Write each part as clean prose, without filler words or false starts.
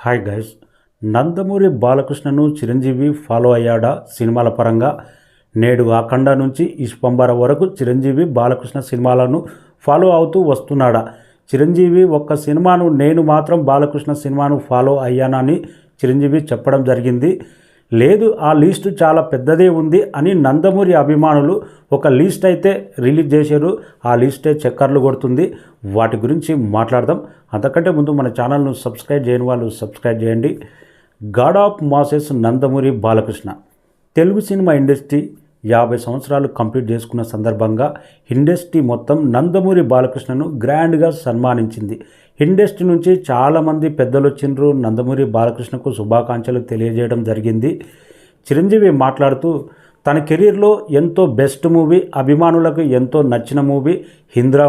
Hi guys. Nandamuri బాలకృష్ణను Chiranjeevi follow అయ్యాడా సినిమాల పరంగా? నేడు అఖండ నుంచి ఇష్పంబర వరకు చిరంజీవి బాలకృష్ణ సినిమాలను ఫాలో అవుతూ వస్తున్నాడా? చిరంజీవి ఒక్క సినిమాను నేను మాత్రం బాలకృష్ణ సినిమాను ఫాలో అయ్యానని చిరంజీవి చెప్పడం జరిగింది. లేదు, ఆ లిస్టు చాలా పెద్దదే ఉంది అని నందమూరి అభిమానులు ఒక లిస్ట్ అయితే రిలీజ్ చేశారు. ఆ లిస్టే చక్కర్లు కొడుతుంది. వాటి గురించి మాట్లాడదాం. అంతకంటే ముందు మన ఛానల్ను సబ్స్క్రైబ్ చేయని వాళ్ళు సబ్స్క్రైబ్ చేయండి. God of masses Nandamuri Balakrishna. Telugu cinema industry 50 సంవత్సరాలు కంప్లీట్ చేసుకున్న సందర్భంగా ఇండస్ట్రీ మొత్తం నందమూరి బాలకృష్ణను గ్రాండ్గా సన్మానించింది. ఇండస్ట్రీ నుంచి చాలామంది పెద్దలు వచ్చిండ్రు. నందమూరి బాలకృష్ణకు శుభాకాంక్షలు తెలియజేయడం జరిగింది. చిరంజీవి మాట్లాడుతూ తన కెరీర్లో ఎంతో బెస్ట్ మూవీ, అభిమానులకు ఎంతో నచ్చిన మూవీ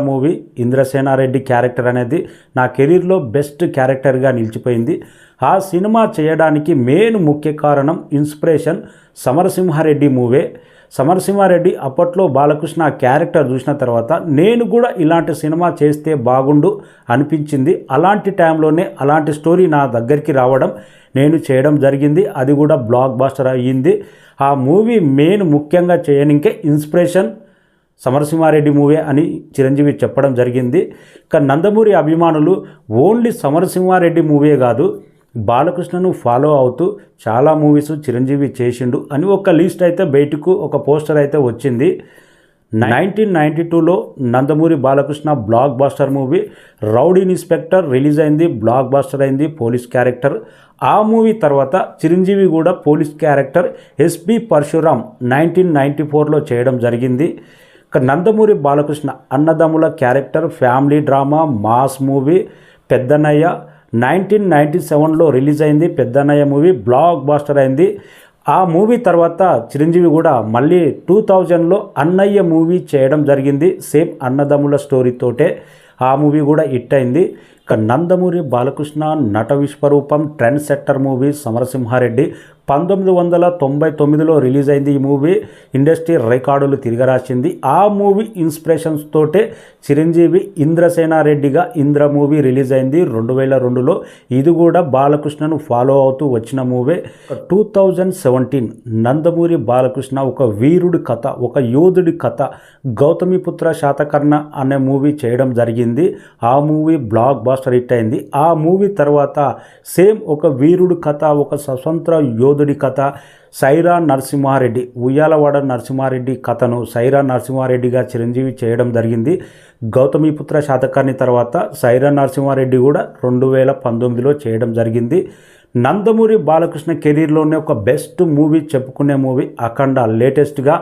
మూవీ. ఇంద్రసేనారెడ్డి క్యారెక్టర్ అనేది నా కెరీర్లో బెస్ట్ క్యారెక్టర్గా నిలిచిపోయింది. ఆ సినిమా చేయడానికి మెయిన్ ముఖ్య కారణం ఇన్స్పిరేషన్ సమరసింహారెడ్డి మూవీ. సమరసింహారెడ్డి అప్పట్లో బాలకృష్ణ క్యారెక్టర్ చూసిన తర్వాత నేను కూడా ఇలాంటి సినిమా చేస్తే బాగుండు అనిపించింది. అలాంటి టైంలోనే అలాంటి స్టోరీ నా దగ్గరికి రావడం, నేను చేయడం జరిగింది. అది కూడా బ్లాక్ బాస్టర్ అయ్యింది. ఆ మూవీ మెయిన్ ముఖ్యంగా చేయనికే ఇన్స్పిరేషన్ సమరసింహారెడ్డి మూవీ అని చిరంజీవి చెప్పడం జరిగింది. ఇక నందమూరి అభిమానులు ఓన్లీ సమరసింహారెడ్డి మూవీ కాదు, బాలకృష్ణను ఫాలో అవుతూ చాలా మూవీస్ చిరంజీవి చేసిండు అని ఒక లిస్ట్ అయితే బయటకు ఒక పోస్టర్ అయితే వచ్చింది. 1992లో Nandamuri Balakrishna blockbuster movie rowdy inspector release అయింది. బ్లాక్ బాస్టర్ అయింది, పోలీస్ క్యారెక్టర్. ఆ మూవీ తర్వాత చిరంజీవి కూడా పోలీస్ క్యారెక్టర్ ఎస్పి పరశురామ్ 1994లో చేయడం జరిగింది. ఇక నందమూరి బాలకృష్ణ అన్నదమ్ముల character family drama mass movie Peddannayya 1997లో రిలీజ్ అయింది. పెద్దన్నయ్య మూవీ బ్లాక్ బాస్టర్ అయింది. ఆ మూవీ తర్వాత చిరంజీవి కూడా మళ్ళీ 2000లో అన్నయ్య మూవీ చేయడం జరిగింది. సేమ్ అన్నదమ్ముల స్టోరీతోటే ఆ మూవీ కూడా హిట్ అయింది. ఇక నందమూరి బాలకృష్ణ నట విశ్వరూపం ట్రెండ్ సెట్టర్ మూవీ సమరసింహారెడ్డి 1999లో రిలీజ్ అయింది. ఈ మూవీ ఇండస్ట్రీ రికార్డులు తిరగరాసింది. ఆ మూవీ ఇన్స్పిరేషన్స్ తోటే చిరంజీవి ఇంద్రసేనారెడ్డిగా ఇంద్ర మూవీ రిలీజ్ అయింది 2002లో. ఇది కూడా బాలకృష్ణను ఫాలో అవుతూ వచ్చిన మూవీ. 2017 నందమూరి బాలకృష్ణ ఒక వీరుడి కథ, ఒక యోధుడి కథ గౌతమిపుత్ర శాతకర్ణ అనే మూవీ చేయడం జరిగింది. ఆ మూవీ బ్లాక్ బాస్టర్ హిట్ అయింది. ఆ మూవీ తర్వాత సేమ్ ఒక వీరుడి కథ, ఒక స్వతంత్ర యోధుడి కథ సైరా నరసింహారెడ్డి, ఉయ్యాలవాడ నరసింహారెడ్డి కథను సైరా నరసింహారెడ్డిగా చిరంజీవి చేయడం జరిగింది. గౌతమిపుత్ర శాతకర్ణి తర్వాత సైరా నరసింహారెడ్డి కూడా 2019లో చేయడం జరిగింది. నందమూరి బాలకృష్ణ కెరీర్లోనే ఒక బెస్ట్ మూవీ చెప్పుకునే మూవీ అఖండ. లేటెస్ట్గా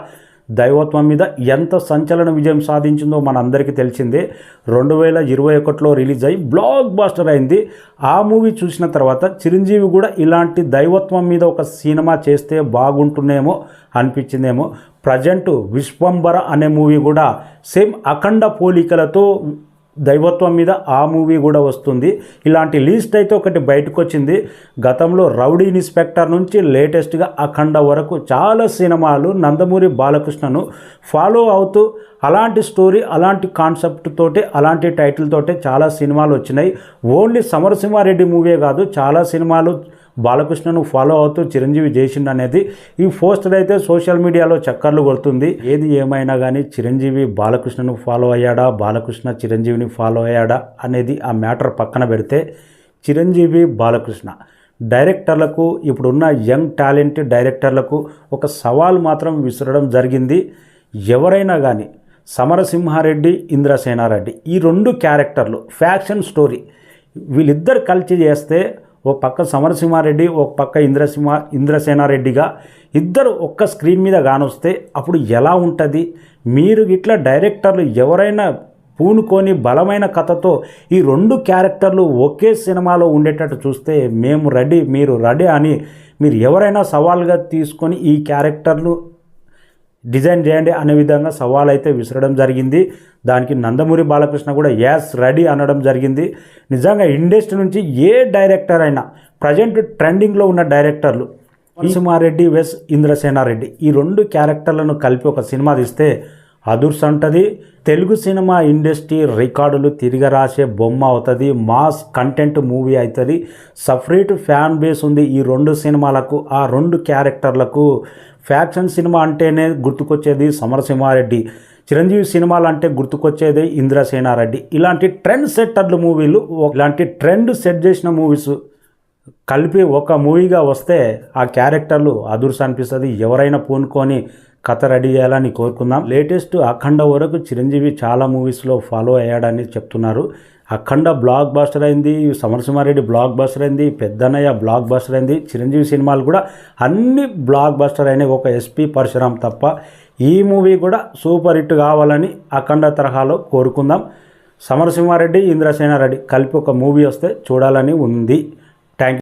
దైవత్వం మీద ఎంత సంచలన విజయం సాధించిందో మనందరికీ తెలిసిందే. 2021లో రిలీజ్ అయ్యి బ్లాక్ బాస్టర్ అయింది. ఆ మూవీ చూసిన తర్వాత చిరంజీవి కూడా ఇలాంటి దైవత్వం మీద ఒక సినిమా చేస్తే బాగుంటుందేమో అనిపించిందేమో. ప్రజెంట్ విశ్వంబర అనే మూవీ కూడా సేమ్ అఖండ పోలికలతో దైవత్వం మీద ఆ మూవీ కూడా వస్తుంది. ఇలాంటి లిస్ట్ అయితే ఒకటి బయటకు వచ్చింది. గతంలో రౌడీ ఇన్స్పెక్టర్ నుంచి లేటెస్ట్గా అఖండ వరకు చాలా సినిమాలు నందమూరి బాలకృష్ణను ఫాలో అవుతూ అలాంటి స్టోరీ, అలాంటి కాన్సెప్ట్ తోటి, అలాంటి టైటిల్ తోటి చాలా సినిమాలు వచ్చినాయి. ఓన్లీ సమరసింహారెడ్డి మూవీ కాదు, చాలా సినిమాలు బాలకృష్ణను ఫాలో అవుతూ చిరంజీవి చేసిండు అనేది ఈ పోస్టర్ అయితే సోషల్ మీడియాలో చక్కర్లు కొడుతుంది. ఏది ఏమైనా కానీ చిరంజీవి బాలకృష్ణను ఫాలో అయ్యాడా, బాలకృష్ణ చిరంజీవిని ఫాలో అయ్యాడా అనేది ఆ మ్యాటర్ పక్కన పెడితే, చిరంజీవి బాలకృష్ణ డైరెక్టర్లకు, ఇప్పుడున్న యంగ్ టాలెంట్ డైరెక్టర్లకు ఒక సవాల్ మాత్రం విసరడం జరిగింది. ఎవరైనా కానీ సమరసింహారెడ్డి, ఇంద్రసేనారెడ్డి ఈ రెండు క్యారెక్టర్లు ఫ్యాక్షన్ స్టోరీ వీళ్ళిద్దరు కలిసి చేస్తే, ఓ పక్క సమరసింహారెడ్డి, ఒక పక్క ఇంద్రసేనారెడ్డిగా ఇద్దరు ఒక్క స్క్రీన్ మీద కానొస్తే అప్పుడు ఎలా ఉంటుంది? మీరు ఇట్లా డైరెక్టర్లు ఎవరైనా పూనుకొని బలమైన కథతో ఈ రెండు క్యారెక్టర్లు ఒకే సినిమాలో ఉండేటట్టు చూస్తే మేము రెడీ, మీరు రెడీ అని మీరు ఎవరైనా సవాల్గా తీసుకొని ఈ క్యారెక్టర్లు డిజైన్ చేయండి అనే విధంగా సవాల్ అయితే విసరడం జరిగింది. దానికి నందమూరి బాలకృష్ణ కూడా యాస్ రెడీ అనడం జరిగింది. నిజంగా ఇండస్ట్రీ నుంచి ఏ డైరెక్టర్ అయినా ప్రజెంట్ ట్రెండింగ్లో ఉన్న డైరెక్టర్లు నరసింహారెడ్డి వెస్ ఇంద్రసేనారెడ్డి ఈ రెండు క్యారెక్టర్లను కలిపి ఒక సినిమా తీస్తే అదుర్స్ అంటది. తెలుగు సినిమా ఇండస్ట్రీ రికార్డులు తిరిగి రాసే బొమ్మ అవుతుంది. మాస్ కంటెంట్ మూవీ అవుతుంది. సపరేట్ ఫ్యాన్ బేస్ ఉంది ఈ రెండు సినిమాలకు. ఆ రెండు క్యారెక్టర్లకు ఫ్యాక్షన్ సినిమా అంటేనే గుర్తుకొచ్చేది సమరసింహారెడ్డి, చిరంజీవి సినిమాలు అంటే గుర్తుకొచ్చేది ఇంద్రసేనారెడ్డి. ఇలాంటి ట్రెండ్ సెట్టర్లు మూవీలు, ఇలాంటి ట్రెండ్ సెట్ చేసిన మూవీస్ కలిపి ఒక మూవీగా వస్తే ఆ క్యారెక్టర్లు అదుర్స్ అనిపిస్తుంది. ఎవరైనా పూనుకొని కథ రెడీ చేయాలని కోరుకుందాం. లేటెస్ట్ అఖండ వరకు చిరంజీవి చాలా మూవీస్లో ఫాలో అయ్యాడని చెప్తున్నారు. అఖండ బ్లాక్ బస్టర్ అయింది, సమరసింహారెడ్డి బ్లాక్ బస్టర్ అయింది, పెద్దన్నయ్య బ్లాక్ బస్టర్ అయింది. చిరంజీవి సినిమాలు కూడా అన్ని బ్లాక్ బస్టర్ అయినాయి, ఒక ఎస్పి పరశురామ్ తప్ప. ఈ మూవీ కూడా సూపర్ హిట్ కావాలని అఖండ తరహాలో కోరుకుందాం. సమరసింహారెడ్డి, ఇంద్రసేనారెడ్డి కలిపి ఒక మూవీ వస్తే చూడాలని ఉంది.